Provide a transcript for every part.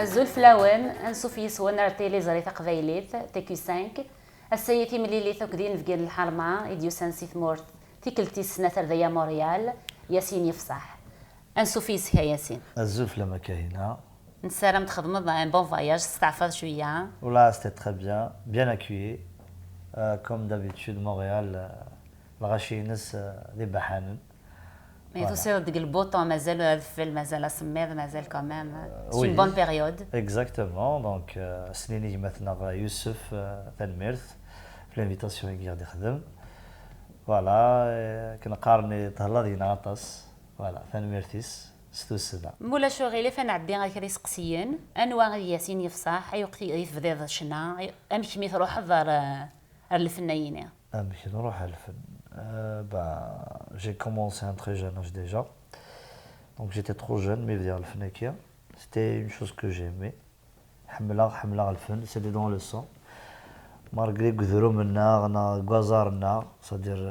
الزول فلاون انسو في سوان رتيلي زري تقبايليت تيكو 5 السيتي ملي ثوك دين في كين الحرمه ايديو سانسي ثمورت تيكلتي السنه ترديا موريال ياسين يفصح انسو فيس يا ياسين الزول فلا كاينه نسالم تخدم ان بون فواياج تستعفى شويه ولا سيتي تري بيان بيان اكويي كوم دابيتود مونريال الغاشي ناس دي بحانن مي توصل ديك البوطون مازال هذا الفيلم مازال سميض مازال كمان سي اون بون بيريود اكزاكتومون دونك سنيني مثلا يوسف تنميرث في لانفيتاسيون يقدر يخدم فوالا كنقارني تهلا دينا غطاس فوالا تنميرثيس ستو السنه مولا شغيلي فنعدي غير كريس قسيين انواع ياسين يفصح اي وقت يفضي شنا امشي تروح حضر الفنانين امشي نروح الفن j'ai commencé à un très jeune âge déjà. Donc j'étais trop jeune, mais vers le fnakia, c'était une chose que j'aimais. Hamla al fun, c'était dans le sang. Malgré que c'est-à-dire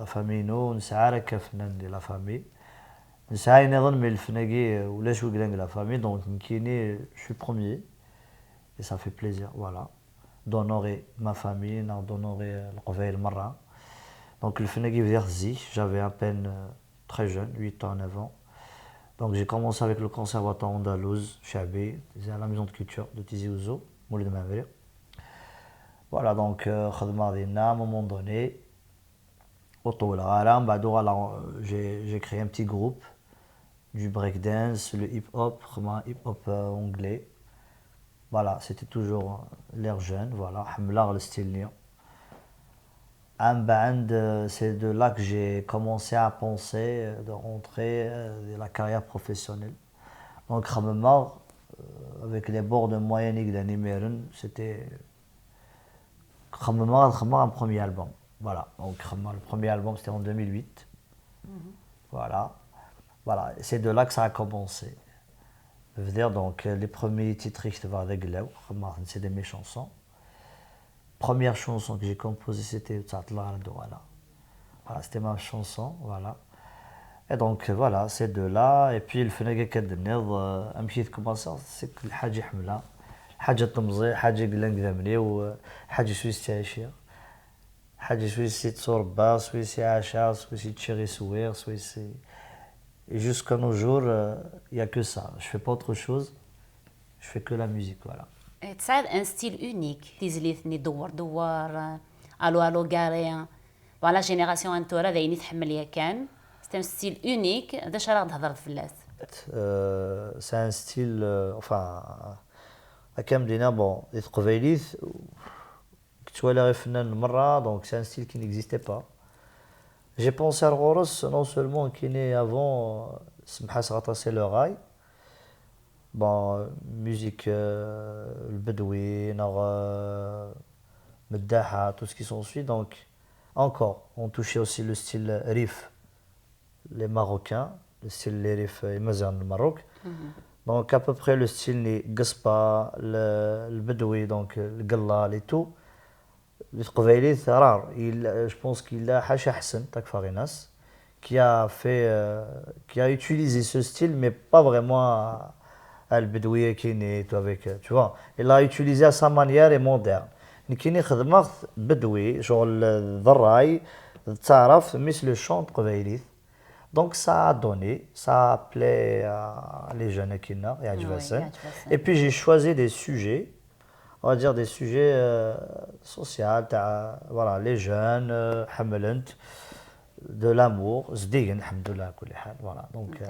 la famille nous, نسعى فنان de la famille. نسعى نظن من الفناكي ولا شو قلنا la famille, donc je suis premier et ça fait plaisir, voilà. D'honorer ma famille, d'honorer le Qbaïl Marra. Donc le Fenagui veut dire Zi, j'avais à peine très jeune, 8 ans, 9 ans. Donc j'ai commencé avec le conservatoire andalouse, Chabé, à la maison de culture de Tizi Ouzou, Moulid Mavrir. Voilà, donc Khadma Dina, à un moment donné, j'ai créé un petit groupe du breakdance, le hip-hop, hip-hop anglais. Voilà, c'était toujours l'air jeune, voilà, Hamlar le style Lyon. C'est de là que j'ai commencé à penser de rentrer dans la carrière professionnelle. Donc, Hamlar, avec les bords de moyenne d'Animeron, c'était Hamlar, un premier album. Voilà, donc le premier album c'était en 2008. Voilà, c'est de là que ça a commencé. Je veux dire, donc, les premiers titres, c'est de mes chansons. Première chanson que j'ai composée, c'était Tsatla Douala. Voilà, c'était ma chanson, voilà. Et donc, voilà, c'est de là. Et puis, le Fenagé Kadnir, un petit commençant, c'est que le Hadji Hamla, le Hadji Tamzi, le Hadji Glen Gdamni, ou le Hadji Suisse Tiachir. Le Hadji Suisse Tsorba, Suisse Acha, Suisse Tchiri Souir, Suisse. Et jusqu'à nos jours, il n'y a que ça. Je ne fais pas autre chose. Je fais que la musique, voilà. تسعد ان ستيل اونيك تيزليثني دوار الو كاري فوالا جينيراسيون انتورا دايني تحمل يا كان سي ان ستيل اونيك هذا اش راه تهضر فلاس سي ان ستيل enfin كم دينا بون قبيليت كنت ولا غير فنان مره دونك سي ان ستيل كي نيكزيستي با جي بونسي الغورس نون سولمون كيني افون سمحاس غطاسي لو غاي bon musique le Bedoui Meddaha tout ce qui s'ensuit donc encore on touchait aussi le style rif les marocains le style les rif mazan du Maroc donc à peu près le style les Gaspa le Bedoui donc le Gallal et tout le Qbaïli c'est rare je pense qu'il a Hacha Hassan Takfarinas qui a utilisé ce style mais pas vraiment البدويه كيني avec tu vois il a utilisé à sa manière et moderne كيني خدمه بدوي شغل الضراي تعرف مثل le chant قبيلي donc ça a donné ça plaît à les jeunes كينا يعجبهم et puis j'ai choisi des sujets on va dire des sujets sociaux voilà les jeunes حملنت de l'amour زديين الحمد لله كل حال voilà donc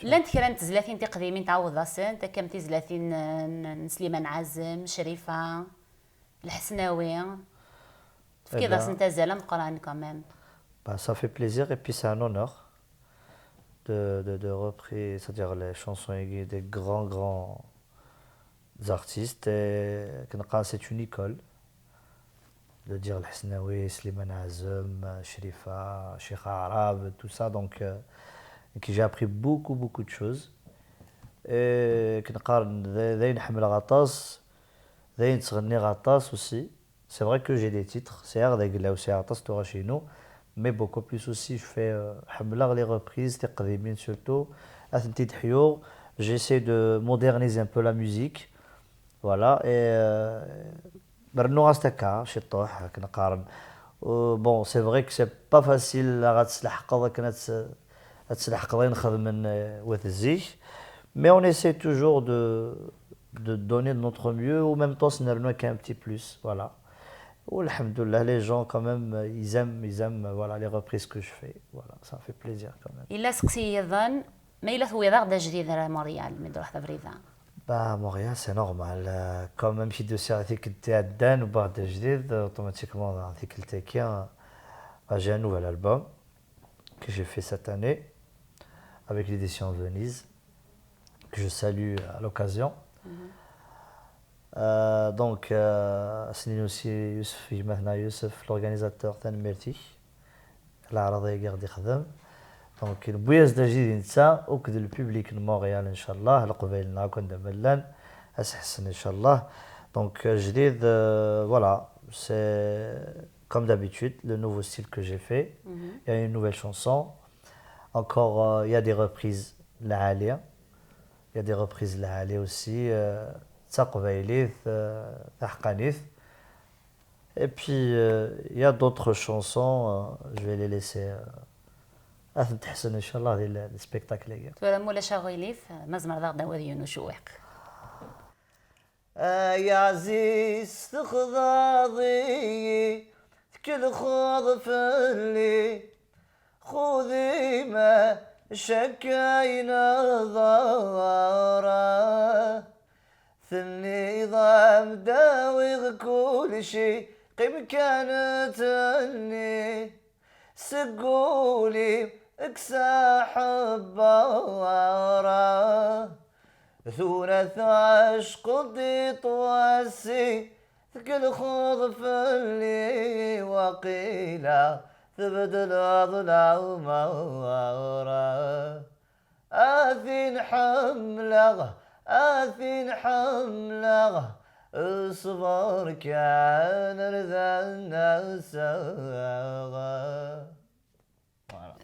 لا انت كرا تزلاتين تقديمين تعوض راسن انت كم تزلاتين سليمان عازم شريفه الحسناوي كي راس انت زال مقران كمان ça fait plaisir et puis c'est un honneur de reprendre c'est-à-dire les chansons des grands artistes et c'est une école de dire الحسناوي سليمان عازم شريفه شيخ عرب tout ça donc que j'ai appris beaucoup de choses et كنقارن ذاين نحمل غطاس ذاين تغني غطاس aussi c'est vrai que j'ai des titres c'est ذاك لا وسي غطاس تورا chez nous mais beaucoup plus aussi je fais حمل les reprises تقديمين surtout اثنتي تحيو j'essaie de moderniser un peu la musique. Voilà, et برنو غاستكا شي طوح كنقارن. بون سي فري كو سي با فاسيل غاتسلحق كنا تسلحق نخدم من وثزيك مي اون ايساي توجور de donner de notre mieux ou même temps نرنو qu'un petit plus voilà. والحمد لله les gens quand même ils aiment voilà les reprises que je fais voilà ça fait plaisir quand même. إلا سقسي يظن ما إلا ثوي ضغط جديد على موريال من دور حدا بريدة. Bah, Montréal, c'est normal. Quand même, si tu sais que tu es à Dan ou pas de Jdid, automatiquement, j'ai un nouvel album que j'ai fait cette année avec l'édition Venise, que je salue à l'occasion. Donc, c'est aussi Youssef, l'organisateur Tan Merti, la Radha Gardi Khadam. دونك البوياز دا جديد نتا وكد البوبليك مونريال ان شاء الله القبيلنا كنا ملان اسحسن ان شاء الله دونك جديد voilà c'est comme d'habitude le nouveau style que j'ai fait il y a une nouvelle chanson encore il y a des reprises العالية il y a des reprises العالية aussi تا قبيليث تا حقانيث et puis il y a d'autres chansons je vais les laisser تحسن ان شاء الله هذه السبيكتاكل هي ولا مولا شغيليف مزمر ضغط وديون وشوق يا عزيز تخضاضي كل خوض فلي خذي ما شكاين ضارة ثني ضام داوي كل شي قيم كانت اني سقولي اكساح بارا ثورة عشق دي طواسي ثقل خوض فلي وقيلا تبدل أضلع مارا آثين حملغ اصبر كان رذانا ساغا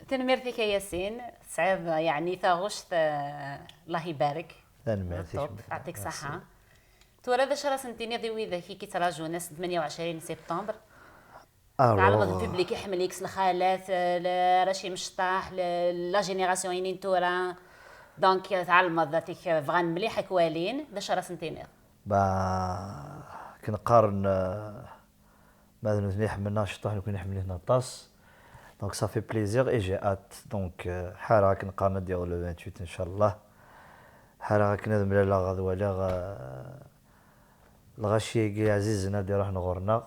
تنمير فيك ياسين سعيد يعني ثاغشت الله يبارك يعطيك صحة تورا ذا شرا سنتيني ذوي ذا كي تراجعوا ناس 28 سبتمبر تعرض الببليك يحمل يكس الخالات راشي مشطاح لا جينيراسيون ينين تورا دونك تعلم ذاتك فغان مليح كوالين ذا شرا سنتيني كنقارن ماذا مليح منا شطاح نكون نحمل هنا طاس دونك صافي بليزير اي جي ات دونك حال راك نقارن ديال لو 28 ان شاء الله حال راك نادم لا غدوه لا الغاشي عزيزنا دي راح نغورنا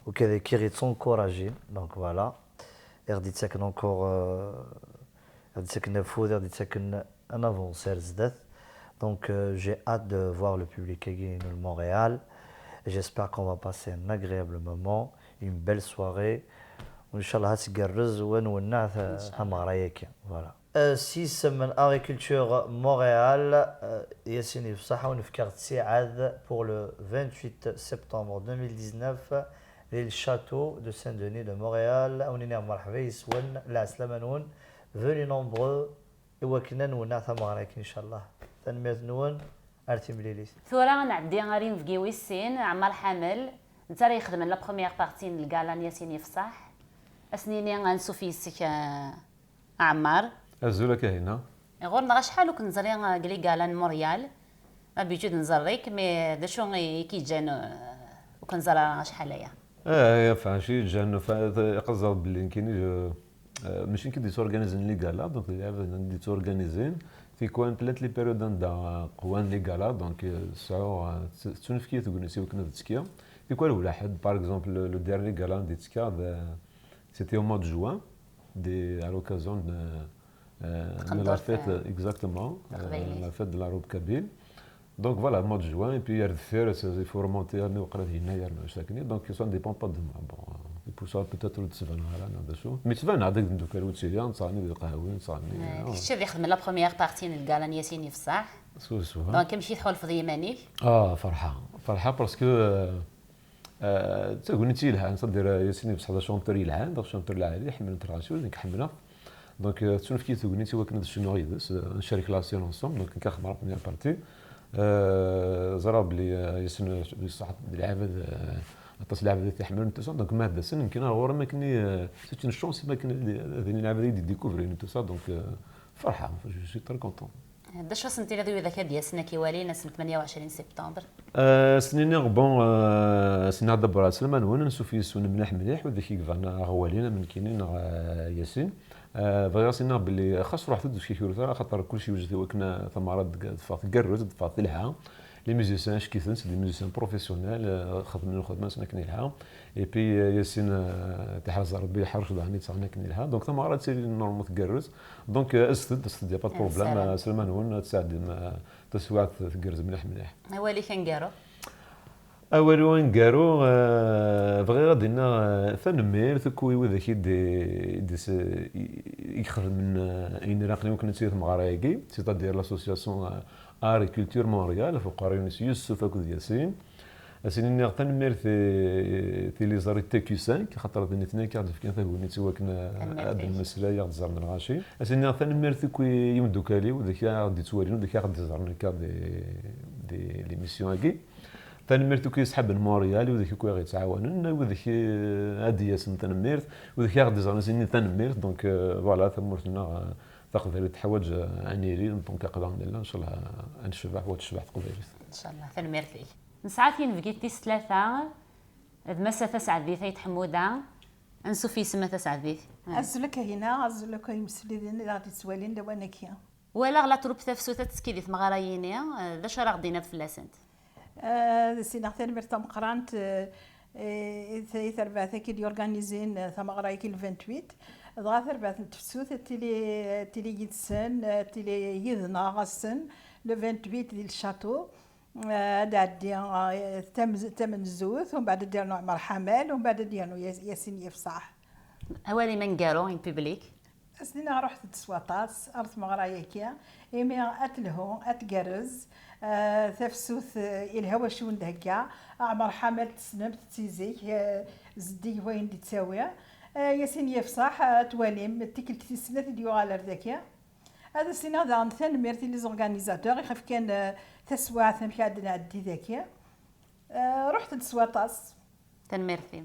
وكذا كي غيتسونكوراجي دونك فوالا غادي تسكن اونكور غادي تسكن نفوذ غادي تسكن ان افونسير زدات دونك j'ai hâte de voir le public again de Montréal et j'espère qu'on va passer un agréable moment une belle soirée وان شاء الله هتقرز ونولنا ثمغرايك فوالا 6 من agriculture Montréal ياسين يفصح ونفكر تساعد pour le 28 septembre 2019 للشاتو de Saint-Denis de Montréal ونينا مرحبا يسون العسلامة نون venez nombreux وكنا نولنا ثمغرايك ان شاء الله تنميت نون ارتي مليليس ثورا نعدي غارين في كيويسين عمار حامل انت راه يخدم لا بروميير بارتي الكالان ياسين يفصح اسنيني غنسو فيسك عمار الزوله كاينه غورنا شحال وكنزري قلي كالان موريال ما بيجود نزريك مي دا شو كيجان وكنزرا شحال هي يا فاشي جان قصد بلي كاين ماشي كي ديسورغانيزين لي كالا دونك ديسورغانيزين في كوان بلات لي بيريود دا قوان لي كالا دونك ساو تنفكيه تكونسي وكنا تسكيا في كوان واحد باغ اكزومبل لو ديرني كالا دي تسكيا c'était au mois de juin à l'occasion de la fête exactement la fête de la robe kabyle donc voilà mois de juin et puis il faut remonter à donc ça ne dépend pas de moi bon et pour ça peut-être تسفن على هذا شو mais تسفن هذاك دوك الوتسيليا نصاني قهوي نصاني كيفاش يخدم لا بروميير بارتي الكالان ياسين يفصح دونك كيمشي يدخل في ضيمانيك فرحه باسكو تقول انت لها نصدر ياسين بصح هذا شونتور يلعان دونك شونتور العالي يحمل تراسيو اللي كحملها دونك تشوف كي تغنيتي وكنا شنو غيدس نشارك لاسيون انصوم دونك كنخبر بنيا بارتي زرا بلي يسن بصح العباد اتصل العباد تحمل نتوسا دونك ما هذا سن يمكن غور ما كني سيت شونس ما كان هذين العباد ديكوفري نتوسا دونك فرحه جو تري كونطون. هذا شو سنتي هذو ذاك ديال سنه كيوالينا سنه 28 سبتمبر سنيني بون سنة دبر سلمان وانا نشوف يسون مليح وذاك يقفانا غوالينا من كاينين ياسين فغير سينا باللي خاص روح تدوش كيكورو خاطر كلشي وجد وكنا ثمرات دفعت كروز دفعت لها لي ميوزيسيان شكيتن سي لي ميوزيسيان بروفيسيونيل خدمنا الخدمه سنا كنيلها اي بي ياسين تحرز ربي يحرش ظهرني تاعنا كنيلها دونك ثمرات سي نورمال تكرز دونك استد يا با بروبليم سلمان ون تساعد تسوات تكرز مليح هو اللي كنقارو اول وين قالوا بغي غادينا ثنمير ثكوي وذاك دي يخرج من اين راقني ممكن نسيت مغرايكي سيتادير لاسوسياسيون اريكولتور مونريال فوق ريونس يوسف اكود ياسين اسيني ثنمير في لي زاري تي كيو 5 خاطر دني اثنين كان في كان ثوني توا كنا هذا المساله يا زرنا الغاشي اسيني ثنمير ثكوي يمدوكالي وذاك غادي تورينو وذاك غادي زرنا كا دي ليميسيون كي تنمرت كيسحب الموريال وذاك كوي غيتعاونن وذاك هادي ياسن تنمرت وذاك غادي زعما سيني تنمرت دونك فوالا ثمرتنا تقدر تحوج انيري دونك قدر ان شاء الله نشبح وتشبح تقدر ان شاء الله تنمرتي نسعات فيكيتي ثلاثه مسا تسعد ذي ثيت حموده انسو في سما تسعد ذي ازلك هنا ازلك يمسلين غادي تسوالين دوانا كيا ولا غلا تروب تفسوته تسكيدي في مغراييني ذا شرا غدينا في فلاسنت سينا ثاني مرتم قرانت ثربات كي يورغانيزين ثم غرايك ال 28 ضغا ثربات تفسوت تيلي يدسن تيلي يذنا غسن لو 28 ديال الشاتو دادي تم الزوث ومن بعد ديالو عمر حمال ومن بعد ديالو ياسين يفصح اوالي من قالوا ان بوبليك سنينا رحت تسواطاس ارث مغرايكيا ايمي اتلهو اتقرز تفسوث الهوا شو ندهكا عمر حمل تسنمت تيزيك زدي وين دي تساوي ياسين يفصح تواليم تيكلتي سنه ديو على ذاكيا هذا السنه هذا ثاني ميرتي لي زورغانيزاتور يخاف كان تسوا ثم كادنا عدي ذاكيا رحت تسواطاس تنمرتي